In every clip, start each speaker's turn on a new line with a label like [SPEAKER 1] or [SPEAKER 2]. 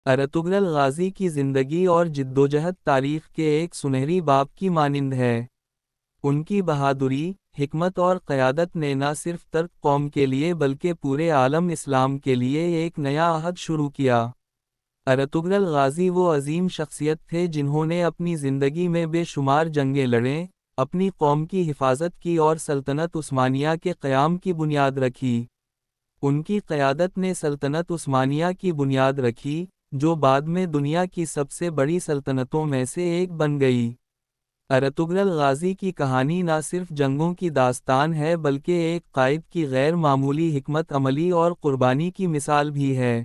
[SPEAKER 1] Ertugrul Ghazi کی زندگی اور جدوجہد تاریخ کے ایک سنہری باب کی مانند ہے۔ ان کی بہادری، حکمت اور قیادت نے نہ صرف ترک قوم کے لیے بلکہ پورے عالم اسلام کے لیے ایک نیا عہد شروع کیا۔ ارطغرل غازی وہ عظیم شخصیت تھے جنہوں نے اپنی زندگی میں بے شمار جنگیں لڑیں، اپنی قوم کی حفاظت کی اور سلطنت عثمانیہ کے قیام کی بنیاد رکھی۔ ان کی قیادت نے سلطنت عثمانیہ کی بنیاد رکھی، جو بعد میں دنیا کی سب سے بڑی سلطنتوں میں سے ایک بن گئی۔ ارطغرل غازی کی کہانی نہ صرف جنگوں کی داستان ہے بلکہ ایک قائد کی غیر معمولی حکمت عملی اور قربانی کی مثال بھی ہے۔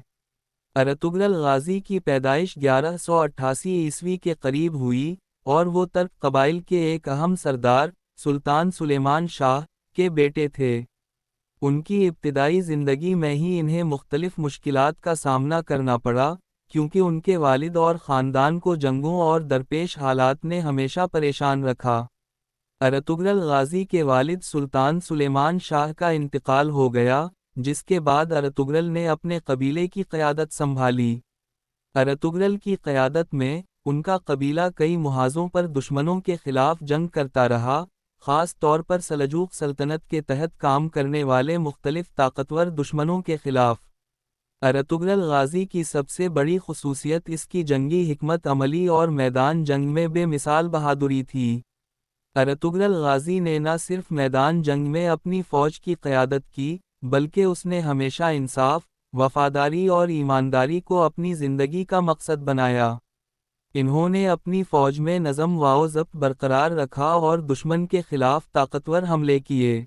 [SPEAKER 1] ارطغرل غازی کی پیدائش 1188 کے قریب ہوئی، اور وہ ترک قبائل کے ایک اہم سردار، سلطان سلیمان شاہ، کے بیٹے تھے۔ ان کی ابتدائی زندگی میں ہی انہیں مختلف مشکلات کا سامنا کرنا پڑا، کیونکہ ان کے والد اور خاندان کو جنگوں اور درپیش حالات نے ہمیشہ پریشان رکھا۔ ارطغرل غازی کے والد سلطان سلیمان شاہ کا انتقال ہو گیا، جس کے بعد ارطغرل نے اپنے قبیلے کی قیادت سنبھالی۔ ارطغرل کی قیادت میں، ان کا قبیلہ کئی محاذوں پر دشمنوں کے خلاف جنگ کرتا رہا، خاص طور پر سلجوق سلطنت کے تحت کام کرنے والے مختلف طاقتور دشمنوں کے خلاف۔ ارطغرل غازی کی سب سے بڑی خصوصیت اس کی جنگی حکمت عملی اور میدان جنگ میں بے مثال بہادری تھی۔ ارطغرل غازی نے نہ صرف میدان جنگ میں اپنی فوج کی قیادت کی، بلکہ اس نے ہمیشہ انصاف، وفاداری اور ایمانداری کو اپنی زندگی کا مقصد بنایا۔ انہوں نے اپنی فوج میں نظم و ضبط برقرار رکھا اور دشمن کے خلاف طاقتور حملے کیے۔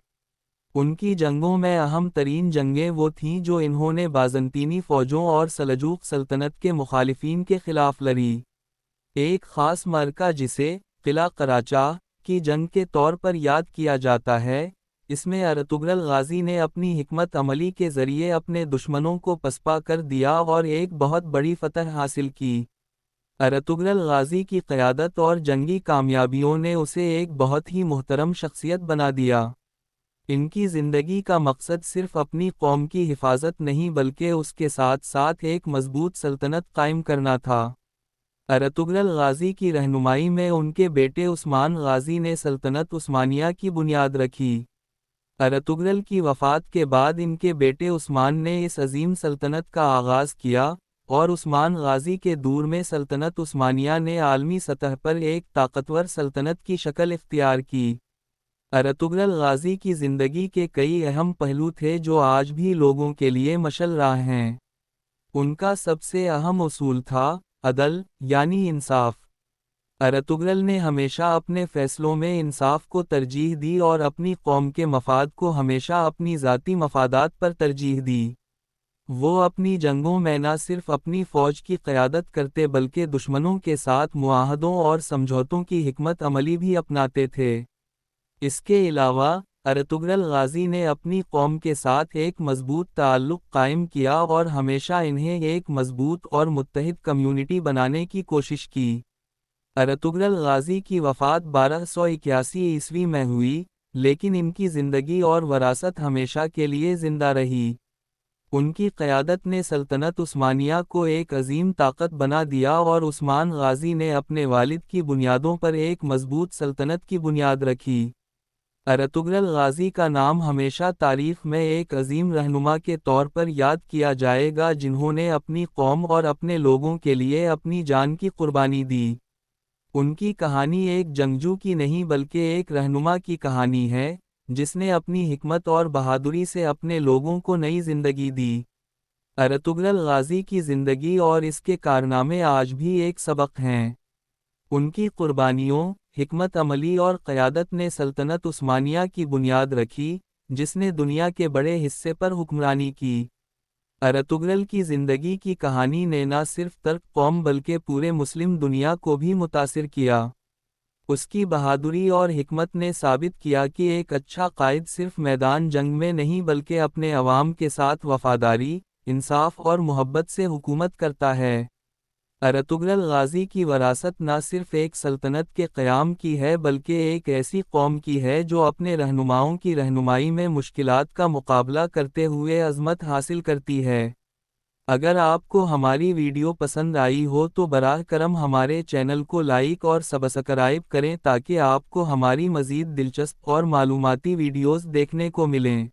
[SPEAKER 1] ان کی جنگوں میں اہم ترین جنگیں وہ تھیں جو انہوں نے بازنطینی فوجوں اور سلجوق سلطنت کے مخالفین کے خلاف لڑی۔ ایک خاص معرکہ جسے قلعہ قراچاہ کی جنگ کے طور پر یاد کیا جاتا ہے، اس میں ارطغرل غازی نے اپنی حکمت عملی کے ذریعے اپنے دشمنوں کو پسپا کر دیا اور ایک بہت بڑی فتح حاصل کی۔ ارطغرل غازی کی قیادت اور جنگی کامیابیوں نے اسے ایک بہت ہی محترم شخصیت بنا دیا۔ ان کی زندگی کا مقصد صرف اپنی قوم کی حفاظت نہیں بلکہ اس کے ساتھ ساتھ ایک مضبوط سلطنت قائم کرنا تھا۔ ارطغرل غازی کی رہنمائی میں ان کے بیٹے عثمان غازی نے سلطنت عثمانیہ کی بنیاد رکھی۔ ارطغرل کی وفات کے بعد ان کے بیٹے عثمان نے اس عظیم سلطنت کا آغاز کیا، اور عثمان غازی کے دور میں سلطنت عثمانیہ نے عالمی سطح پر ایک طاقتور سلطنت کی شکل اختیار کی۔ ارطغرل غازی کی زندگی کے کئی اہم پہلو تھے جو آج بھی لوگوں کے لیے مشعل راہ ہیں۔ ان کا سب سے اہم اصول تھا عدل، یعنی انصاف۔ ارطغرل نے ہمیشہ اپنے فیصلوں میں انصاف کو ترجیح دی اور اپنی قوم کے مفاد کو ہمیشہ اپنی ذاتی مفادات پر ترجیح دی۔ وہ اپنی جنگوں میں نہ صرف اپنی فوج کی قیادت کرتے بلکہ دشمنوں کے ساتھ معاہدوں اور سمجھوتوں کی حکمت عملی بھی اپناتے تھے۔ اس کے علاوہ، ارطغرل غازی نے اپنی قوم کے ساتھ ایک مضبوط تعلق قائم کیا اور ہمیشہ انہیں ایک مضبوط اور متحد کمیونٹی بنانے کی کوشش کی۔ ارطغرل غازی کی وفات 1281 میں ہوئی، لیکن ان کی زندگی اور وراثت ہمیشہ کے لیے زندہ رہی۔ ان کی قیادت نے سلطنت عثمانیہ کو ایک عظیم طاقت بنا دیا اور عثمان غازی نے اپنے والد کی بنیادوں پر ایک مضبوط سلطنت کی بنیاد رکھی۔ ارطغرل غازی کا نام ہمیشہ تاریخ میں ایک عظیم رہنما کے طور پر یاد کیا جائے گا جنہوں نے اپنی قوم اور اپنے لوگوں کے لیے اپنی جان کی قربانی دی۔ ان کی کہانی ایک جنگجو کی نہیں بلکہ ایک رہنما کی کہانی ہے، جس نے اپنی حکمت اور بہادری سے اپنے لوگوں کو نئی زندگی دی۔ ارطغرل غازی کی زندگی اور اس کے کارنامے آج بھی ایک سبق ہیں۔ ان کی قربانیوں، حکمت عملی اور قیادت نے سلطنت عثمانیہ کی بنیاد رکھی، جس نے دنیا کے بڑے حصے پر حکمرانی کی۔ ارطغرل کی زندگی کی کہانی نے نہ صرف ترک قوم بلکہ پورے مسلم دنیا کو بھی متاثر کیا۔ اس کی بہادری اور حکمت نے ثابت کیا کہ ایک اچھا قائد صرف میدان جنگ میں نہیں بلکہ اپنے عوام کے ساتھ وفاداری، انصاف اور محبت سے حکومت کرتا ہے۔ ارطغرل غازی کی وراثت نہ صرف ایک سلطنت کے قیام کی ہے بلکہ ایک ایسی قوم کی ہے جو اپنے رہنماؤں کی رہنمائی میں مشکلات کا مقابلہ کرتے ہوئے عظمت حاصل کرتی ہے۔ اگر آپ کو ہماری ویڈیو پسند آئی ہو تو براہ کرم ہمارے چینل کو لائک اور سبسکرائب کریں تاکہ آپ کو ہماری مزید دلچسپ اور معلوماتی ویڈیوز دیکھنے کو ملیں۔